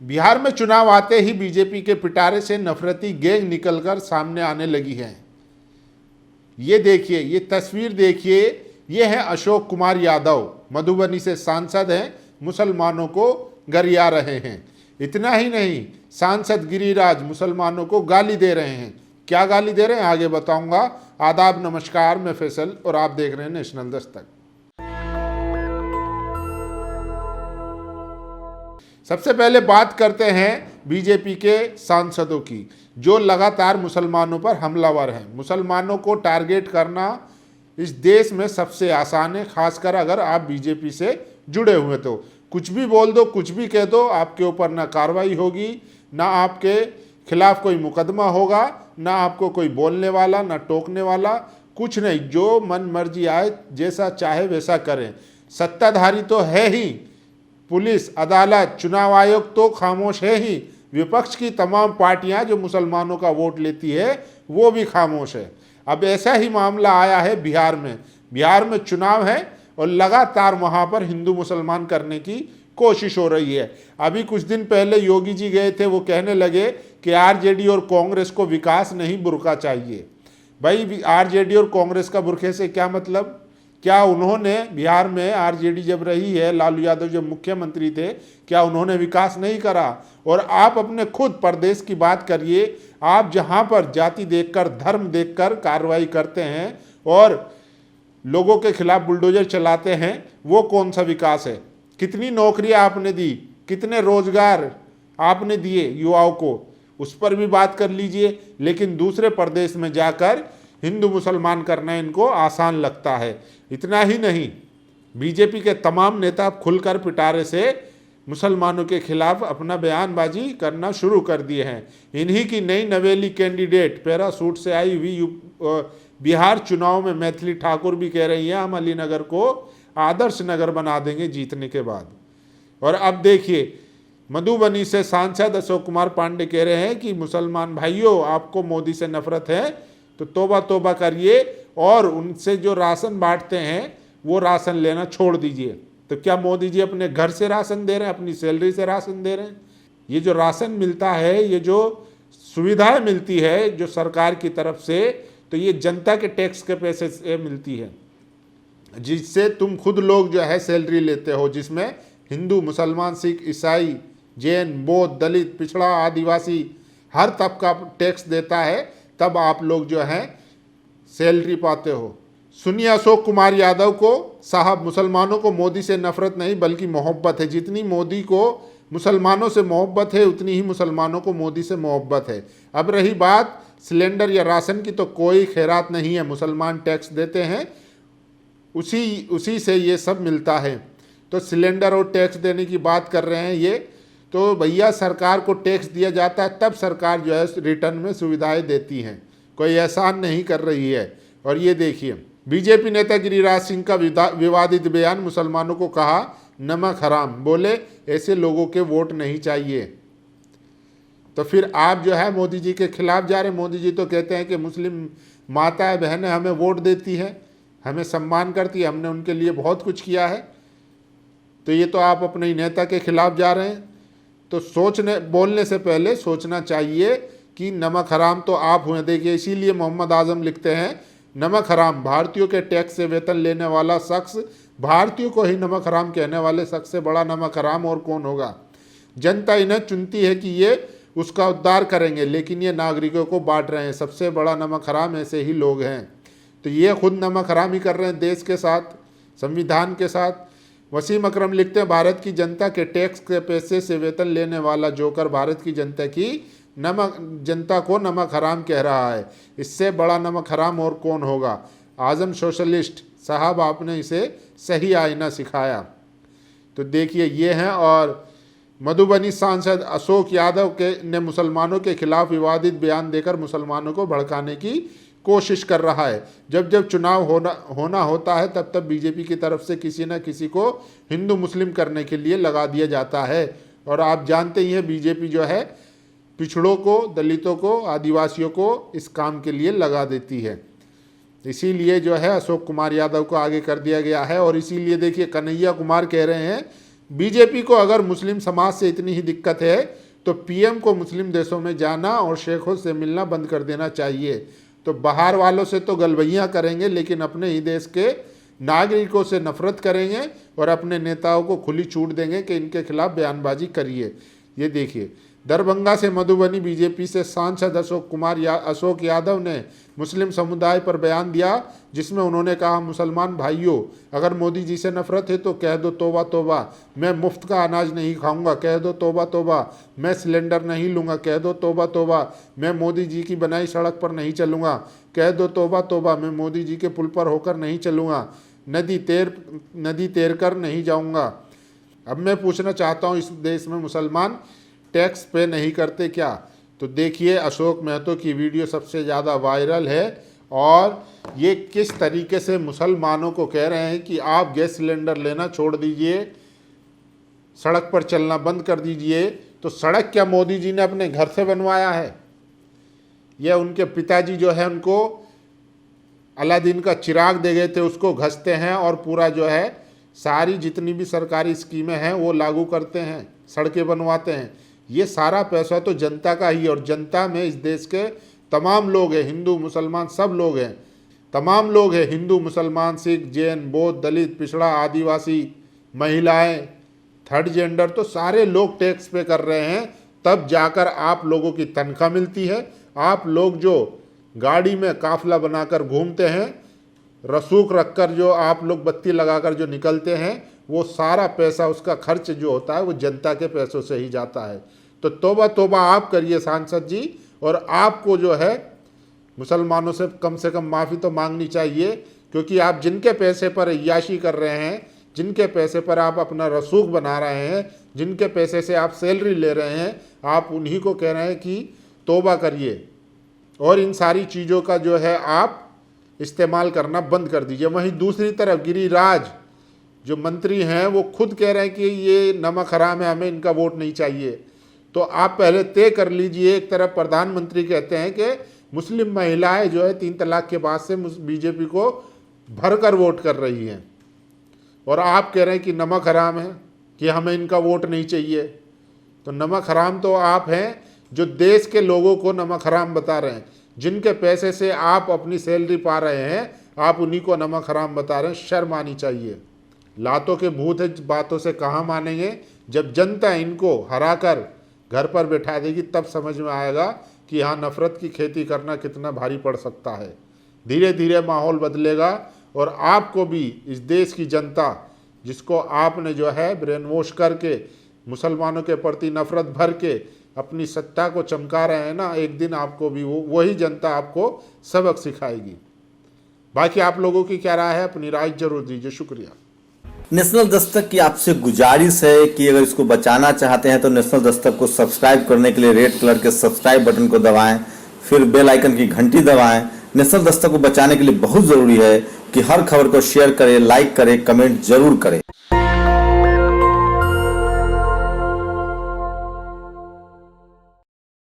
बिहार में चुनाव आते ही बीजेपी के पिटारे से नफरती गैंग निकलकर सामने आने लगी है। ये देखिए, ये तस्वीर देखिए, ये है अशोक कुमार यादव, मधुबनी से सांसद हैं, मुसलमानों को गरिया रहे हैं। इतना ही नहीं, सांसद गिरिराज मुसलमानों को गाली दे रहे हैं। क्या गाली दे रहे हैं आगे बताऊंगा। आदाब, नमस्कार, मैं फैसल और आप देख रहे हैं नेशनल दस्तक। सबसे पहले बात करते हैं बीजेपी के सांसदों की, जो लगातार मुसलमानों पर हमलावर हैं। मुसलमानों को टारगेट करना इस देश में सबसे आसान है, खासकर अगर आप बीजेपी से जुड़े हुए तो कुछ भी बोल दो, कुछ भी कह दो, आपके ऊपर ना कार्रवाई होगी, ना आपके खिलाफ कोई मुकदमा होगा, ना आपको कोई बोलने वाला, ना टोकने वाला, कुछ नहीं। जो मन मर्जी आए, जैसा चाहे वैसा करें। सत्ताधारी तो है ही, पुलिस, अदालत, चुनाव आयोग तो खामोश है ही, विपक्ष की तमाम पार्टियां जो मुसलमानों का वोट लेती है वो भी खामोश है। अब ऐसा ही मामला आया है बिहार में। बिहार में चुनाव है और लगातार वहां पर हिंदू मुसलमान करने की कोशिश हो रही है। अभी कुछ दिन पहले योगी जी गए थे, वो कहने लगे कि आरजेडी और कांग्रेस को विकास नहीं, बुर्का चाहिए। भाई, आरजेडी और कांग्रेस का बुरखे से क्या मतलब? क्या उन्होंने बिहार में, आरजेडी जब रही है, लालू यादव जब मुख्यमंत्री थे, क्या उन्होंने विकास नहीं करा? और आप अपने खुद प्रदेश की बात करिए, आप जहां पर जाति देखकर, धर्म देखकर कार्रवाई करते हैं और लोगों के खिलाफ बुलडोजर चलाते हैं, वो कौन सा विकास है? कितनी नौकरियां आपने दी, कितने रोजगार आपने दिए युवाओं को, उस पर भी बात कर लीजिए। लेकिन दूसरे प्रदेश में जाकर हिंदू मुसलमान करना इनको आसान लगता है। इतना ही नहीं, बीजेपी के तमाम नेता खुलकर पिटारे से मुसलमानों के खिलाफ अपना बयानबाजी करना शुरू कर दिए हैं। इन्हीं की नई नवेली कैंडिडेट पैरासूट से आई हुई बिहार चुनाव में मैथिली ठाकुर भी कह रही हैं, हम अलीनगर को आदर्श नगर बना देंगे जीतने के बाद। और अब देखिए, मधुबनी से सांसद अशोक कुमार पांडे कह रहे हैं कि मुसलमान भाइयों, आपको मोदी से नफरत है तो तौबा तौबा करिए और उनसे जो राशन बांटते हैं वो राशन लेना छोड़ दीजिए। तो क्या मोदी जी अपने घर से राशन दे रहे हैं, अपनी सैलरी से राशन दे रहे हैं? ये जो राशन मिलता है, ये जो सुविधाएं मिलती है जो सरकार की तरफ से, तो ये जनता के टैक्स के पैसे से मिलती है, जिससे तुम खुद लोग जो है सैलरी लेते हो, जिसमें हिंदू, मुसलमान, सिख, ईसाई, जैन, बौद्ध, दलित, पिछड़ा, आदिवासी हर तबका टैक्स देता है, तब आप लोग जो है सैलरी पाते हो। सुनिए अशोक कुमार यादव को, साहब, मुसलमानों को मोदी से नफरत नहीं बल्कि मोहब्बत है। जितनी मोदी को मुसलमानों से मोहब्बत है, उतनी ही मुसलमानों को मोदी से मोहब्बत है। अब रही बात सिलेंडर या राशन की, तो कोई खैरात नहीं है, मुसलमान टैक्स देते हैं, उसी से ये सब मिलता है। तो सिलेंडर और टैक्स देने की बात कर रहे हैं ये, तो भैया सरकार को टैक्स दिया जाता है, तब सरकार जो है रिटर्न में सुविधाएं देती हैं, कोई एहसान नहीं कर रही है। और ये देखिए, बीजेपी नेता गिरिराज सिंह का विवादित बयान, मुसलमानों को कहा नमक हराम, बोले ऐसे लोगों के वोट नहीं चाहिए। तो फिर आप जो है मोदी जी के खिलाफ जा रहे हैं। मोदी जी तो कहते हैं कि मुस्लिम माताएं बहनें हमें वोट देती हैं, हमें सम्मान करती है, हमने उनके लिए बहुत कुछ किया है। तो ये तो आप अपने ही नेता के खिलाफ जा रहे हैं। तो बोलने से पहले सोचना चाहिए कि नमक हराम तो आप हुए। देखिए, इसीलिए मोहम्मद आजम लिखते हैं नमक हराम, भारतीयों के टैक्स से वेतन लेने वाला शख्स, भारतीयों को ही नमक हराम कहने वाले शख्स से बड़ा नमक हराम और कौन होगा। जनता इन्हें चुनती है कि ये उसका उद्धार करेंगे, लेकिन ये नागरिकों को बांट रहे हैं। सबसे बड़ा नमक हराम ऐसे ही लोग हैं। तो ये खुद नमक हराम ही कर रहे हैं देश के साथ, संविधान के साथ। वसीम अकरम लिखते हैं, भारत की जनता के टैक्स के पैसे से वेतन लेने वाला जोकर भारत की जनता को नमक हराम कह रहा है। इससे बड़ा नमक हराम और कौन होगा। आजम सोशलिस्ट साहब, आपने इसे सही आईना सिखाया। तो देखिए, ये हैं। और मधुबनी सांसद अशोक यादव ने मुसलमानों के खिलाफ विवादित बयान देकर मुसलमानों को भड़काने की कोशिश कर रहा है। जब जब चुनाव होना होता है, तब तब बीजेपी की तरफ से किसी न किसी को हिंदू मुस्लिम करने के लिए लगा दिया जाता है। और आप जानते ही हैं, बीजेपी जो है पिछड़ों को, दलितों को, आदिवासियों को इस काम के लिए लगा देती है। इसीलिए जो है अशोक कुमार यादव को आगे कर दिया गया है। और इसीलिए देखिए, कन्हैया कुमार कह रहे हैं बीजेपी को अगर मुस्लिम समाज से इतनी ही दिक्कत है तो पीएम को मुस्लिम देशों में जाना और शेखों से मिलना बंद कर देना चाहिए। तो बाहर वालों से तो गलबैयाँ करेंगे, लेकिन अपने ही देश के नागरिकों से नफरत करेंगे और अपने नेताओं को खुली छूट देंगे कि इनके खिलाफ बयानबाजी करिए। ये देखिए, दरभंगा से मधुबनी बीजेपी से सांसद अशोक यादव ने मुस्लिम समुदाय पर बयान दिया, जिसमें उन्होंने कहा, मुसलमान भाइयों, अगर मोदी जी से नफरत है तो कह दो तौबा तौबा। मैं मुफ्त का अनाज नहीं खाऊंगा, कह दो तौबा तौबा। मैं सिलेंडर नहीं लूँगा, कह दो तौबा तौबा। मैं मोदी जी की बनाई सड़क पर नहीं चलूँगा, कह दो तौबा तौबा। मैं मोदी जी के पुल पर होकर नहीं चलूँगा, नदी तैर कर नहीं जाऊँगा। अब मैं पूछना चाहता हूँ, इस देश में मुसलमान टैक्स पे नहीं करते क्या? तो देखिए, अशोक महतो की वीडियो सबसे ज़्यादा वायरल है और ये किस तरीके से मुसलमानों को कह रहे हैं कि आप गैस सिलेंडर लेना छोड़ दीजिए, सड़क पर चलना बंद कर दीजिए। तो सड़क क्या मोदी जी ने अपने घर से बनवाया है? यह उनके पिताजी जो है उनको अलादीन का चिराग दे गए थे, उसको घसते हैं और पूरा जो है सारी जितनी भी सरकारी स्कीमें हैं वो लागू करते हैं, सड़कें बनवाते हैं। ये सारा पैसा तो जनता का ही, और जनता में इस देश के तमाम लोग हैं, हिंदू मुसलमान सब लोग हैं, तमाम लोग हैं, हिंदू मुसलमान सिख जैन बौद्ध दलित पिछड़ा आदिवासी महिलाएं थर्ड जेंडर, तो सारे लोग टैक्स पे कर रहे हैं। तब जाकर आप लोगों की तनख्वाह मिलती है। आप लोग जो गाड़ी में काफिला बनाकर घूमते हैं, रसूख रखकर जो आप लोग बत्ती लगाकर जो निकलते हैं, वो सारा पैसा उसका खर्च जो होता है वो जनता के पैसों से ही जाता है। तो तौबा तौबा आप करिए सांसद जी, और आपको जो है मुसलमानों से कम माफ़ी तो मांगनी चाहिए, क्योंकि आप जिनके पैसे पर अय्याशी कर रहे हैं, जिनके पैसे पर आप अपना रसूख बना रहे हैं, जिनके पैसे से आप सैलरी ले रहे हैं, आप उन्हीं को कह रहे हैं कि तौबा करिए और इन सारी चीज़ों का जो है आप इस्तेमाल करना बंद कर दीजिए। वहीं दूसरी तरफ गिरिराज जो मंत्री हैं वो खुद कह रहे हैं कि ये नमक हराम है, हमें इनका वोट नहीं चाहिए। तो आप पहले तय कर लीजिए। एक तरफ प्रधानमंत्री कहते हैं कि मुस्लिम महिलाएं जो है 3 तलाक के बाद से बीजेपी को भरकर वोट कर रही हैं, और आप कह रहे हैं कि नमक हराम है, कि हमें इनका वोट नहीं चाहिए। तो नमक हराम तो आप हैं जो देश के लोगों को नमक हराम बता रहे हैं। जिनके पैसे से आप अपनी सैलरी पा रहे हैं, आप उन्हीं को नमक हराम बता रहे हैं। शर्म आनी चाहिए। लातों के भूत है, बातों से कहाँ मानेंगे। जब जनता इनको हराकर घर पर बैठा देगी तब समझ में आएगा कि यहाँ नफरत की खेती करना कितना भारी पड़ सकता है। धीरे धीरे माहौल बदलेगा और आपको भी इस देश की जनता, जिसको आपने जो है ब्रेन वॉश करके मुसलमानों के प्रति नफरत भर के अपनी सत्ता को चमका रहे हैं ना, एक दिन आपको भी वही जनता आपको सबक सिखाएगी। बाकी आप लोगों की क्या राय है, अपनी राय जरूर दीजिए। शुक्रिया। नेशनल दस्तक की आपसे गुजारिश है कि अगर इसको बचाना चाहते हैं तो नेशनल दस्तक को सब्सक्राइब करने के लिए रेड कलर के सब्सक्राइब बटन को दबाएं, फिर बेल आइकन की घंटी दबाएं। नेशनल दस्तक को बचाने के लिए बहुत जरूरी है कि हर खबर को शेयर करें, लाइक करें, कमेंट जरूर करें।